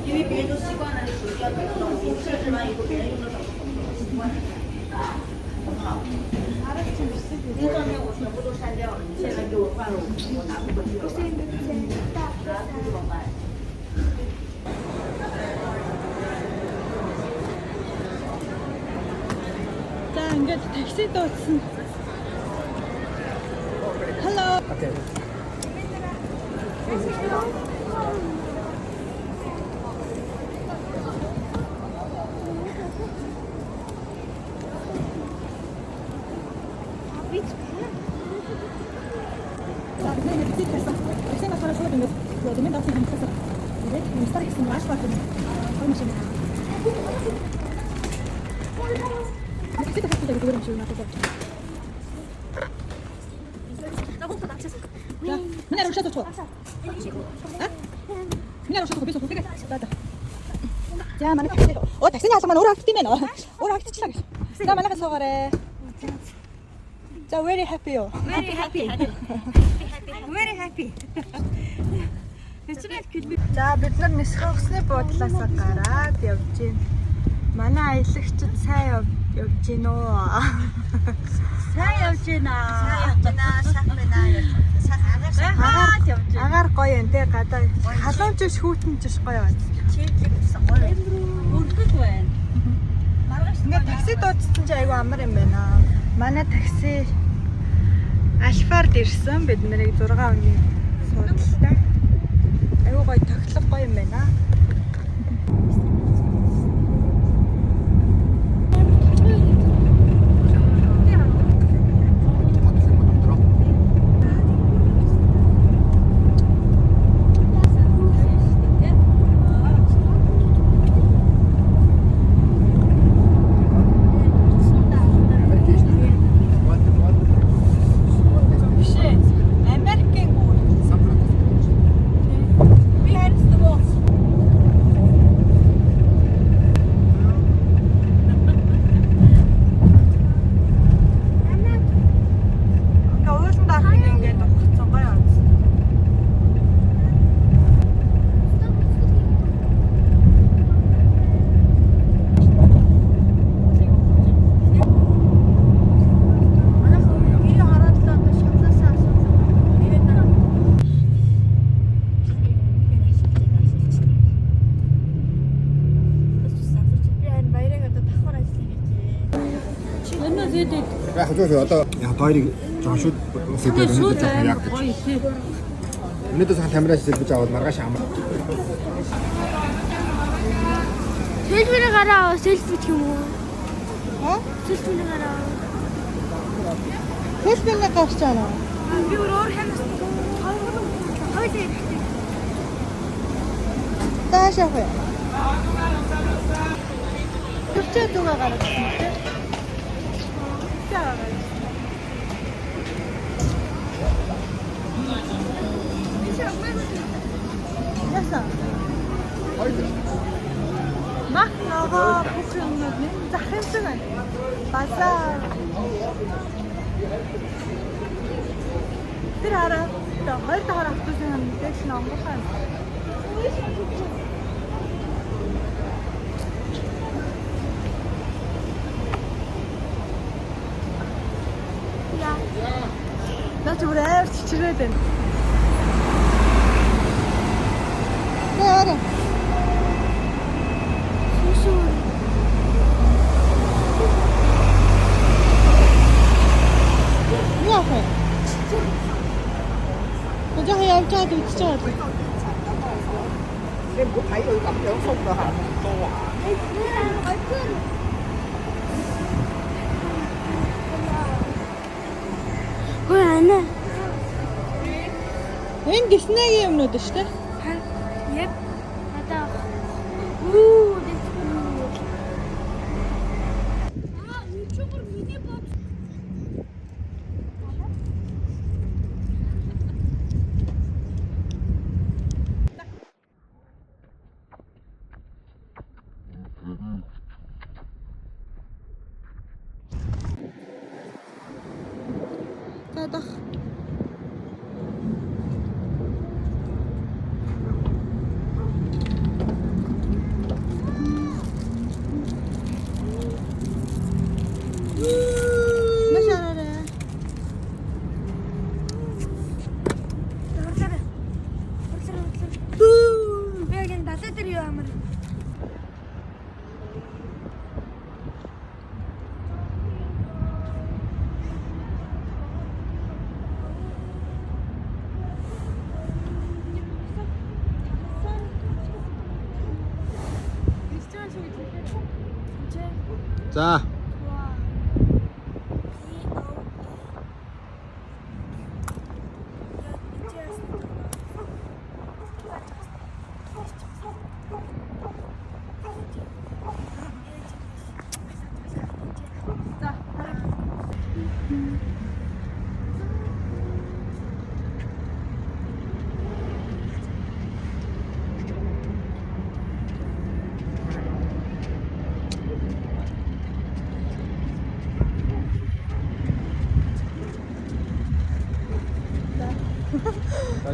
因为别人都习惯了，你手机要等到你设置完以后，别人用的习惯。好。那照片我全部都删掉了，你现在给我换了，我拿不回去了。拿不怎么办？ ингээд такси дуудсан. Hello. Okay. Minä en uskalla tuoda. Minä en uskalla tuoda. Minä en uskalla tuoda. Oh, taksin jäässä mä nuraa timen on. Nuraa timen. Tämä näkee sore. So very happy. Very happy. Very happy. За бид нар нисхэгсний буудлаасаа гараад явж байна. Манай аялагчид сайн явж гин үү? Сайн явж байна. Агаар гоё юм те гадаа халуун жиш хүүтэн жиш гоё байна. Үргэлж байна. Ингээд такси дуудсан чи айгүй амар юм байна. Манай такси Альфард ирсэн. Бид нарыг 6 өдрийн судалтай. Айгүй гоё тоглох гоё юм байна. Яг хожоо одоо яг хоёрыг жоохон шууд сэдвээр жоохон яг гэж. Өнөөдөр сан камераа сэлбэж аваад маргааш амаа. Селфи гараа, селфи гэх юм уу? Аа? Селфи гараа. Селфи гарч байна. Би өөр хэмээс хоёул Таашаа хөө. Төвчөө дугаа гараад байна. Мах нөгөө бүх юмнууд нь захимсаг байна. Базар. Тэр хараа. Тэр 2 дахь автобусын дэш нь онгохон. Наач үрээр чичрээд байна. Яарэ. Шишүүр. Яах вэ? Tôi hay cho tôi chơi. Em cũng thấy tôi tập dưỡng phúc rồi hả? Ой ана. Энэ Disney юмнууд шүү дээ. Yep. Надаа. Уу, дэс. YouTube-оор миний бод. Тадах. 자.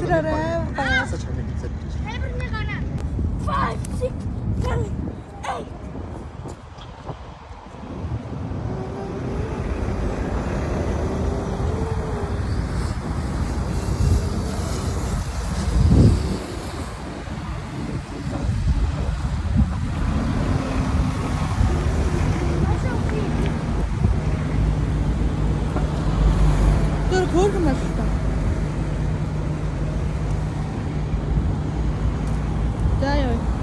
들어라. Help me, Ghana. 5, 6, 7, 8. 또 거울 좀 맛있다. 자요.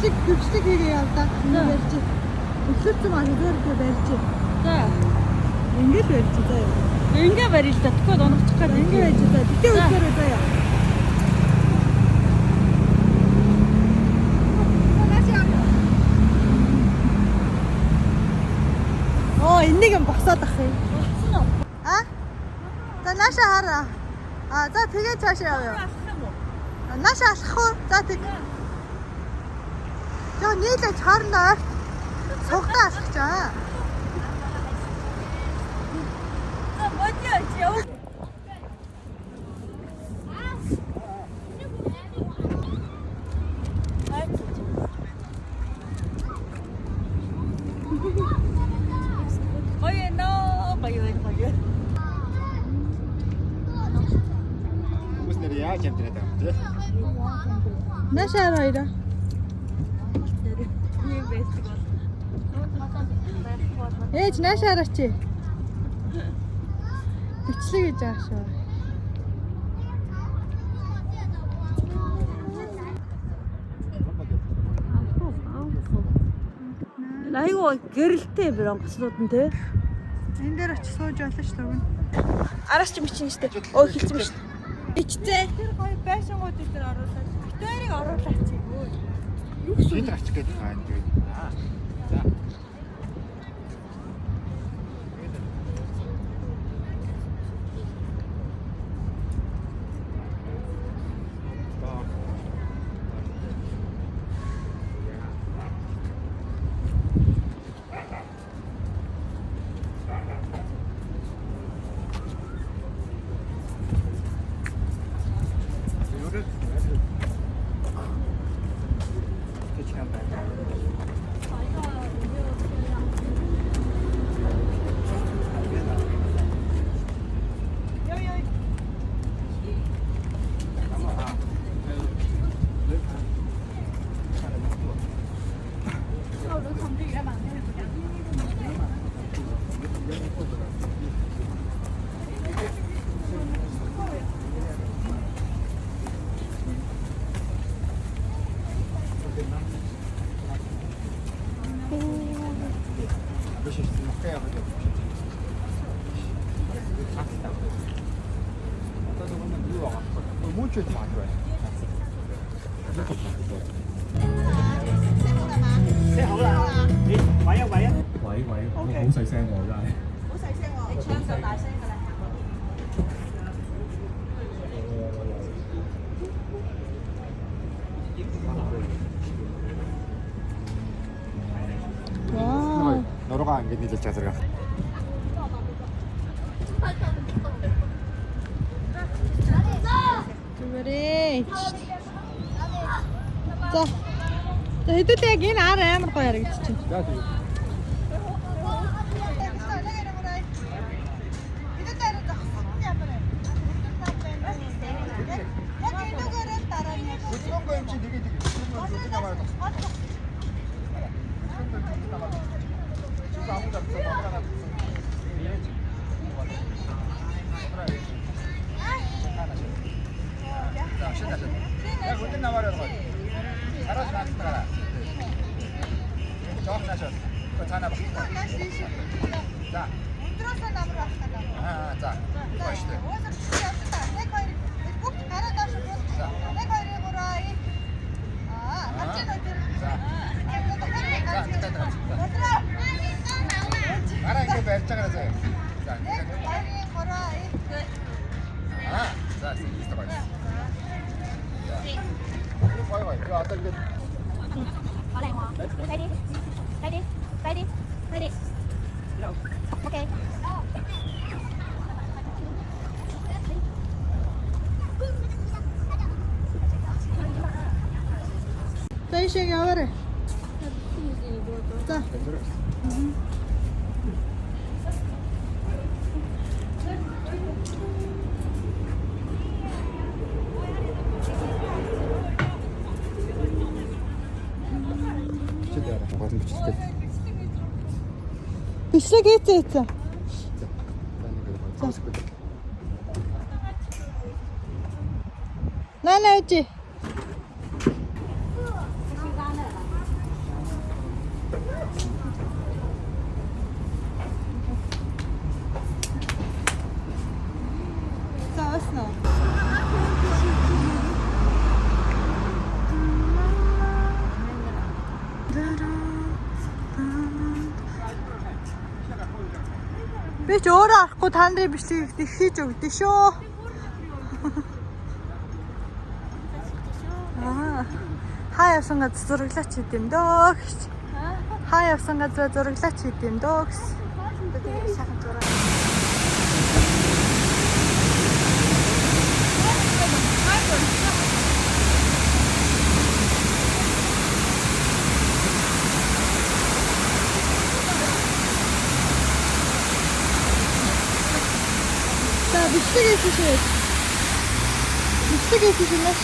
Бичлэг хийгээ явдаа. Барьж. Өглөөцөн маань өөрөө барьж. За. Ингээд барьж заяа. Ингээ барил та тэгэхээр унагчих гээд Ингээд байж заяа. Битээ өглөөрөө заяа. Оо, энийг юм босоод ах юм. болсон уу? А? За нааша хараа. За тэгээ цаашаа явъя. Нааша алах уу? За тэг. Яа нийлээ чарнаа. Цогтаа алах чаа. За бодёо яв. Гоё. Хүмүүс нэр яаж амтраад байгаа юм те? Нааша хараа. Ээж нааша хараач. Бичлэг гэж байгаа шүү. Айгуу гэрэлтэй бронхослууд нь те. Энэ дээр очиж сууж болно шүү дээ. Араас чи бичин штэ. Өө хэлсэн биш. Ичтэй. Тэр гоё байшингууд дээр оруулаад. Битэрийг оруулаач. Шийд гарчих гээд байгаа юм тэгээд. За. Mucho tomato. 와. 너로가 안 괜히 될지 들어가. Зүгээрээ. За. За хэдүүлээ яг энэ ар амар гоё харагдчих. За тийм. 그런 거 MC 되게 그런 거 좋다 말이야. 진짜 아무도 없어. 먹으라. 자, 시작. 야, 그때 나와라. 잘하지 마. 저거 나셔. 그거 다 나봐. 자. 아, 자. 맛있대. 나랑 이거 벨자 그러세요. 자, 아, 자, 있어 봐. 자, 이거 봐요, 이거 아까 이게 Okay. За ишээ яваарай. За. 진짜 과정 비슷해. Бишлэг хийцээ. Нана үжи. За осноо. Би ч өөрөө арахгүй та нарын бичлэгийг хийж өгдөө шүү. Аа. Хаа явсан газар зураглаач хийдэм дөө гэж. Хаа явсан газар зураглаач хийдэм дөө гэж. Сайхан зураг. За бичлэг хийшээ. Бичлэг хийшээ.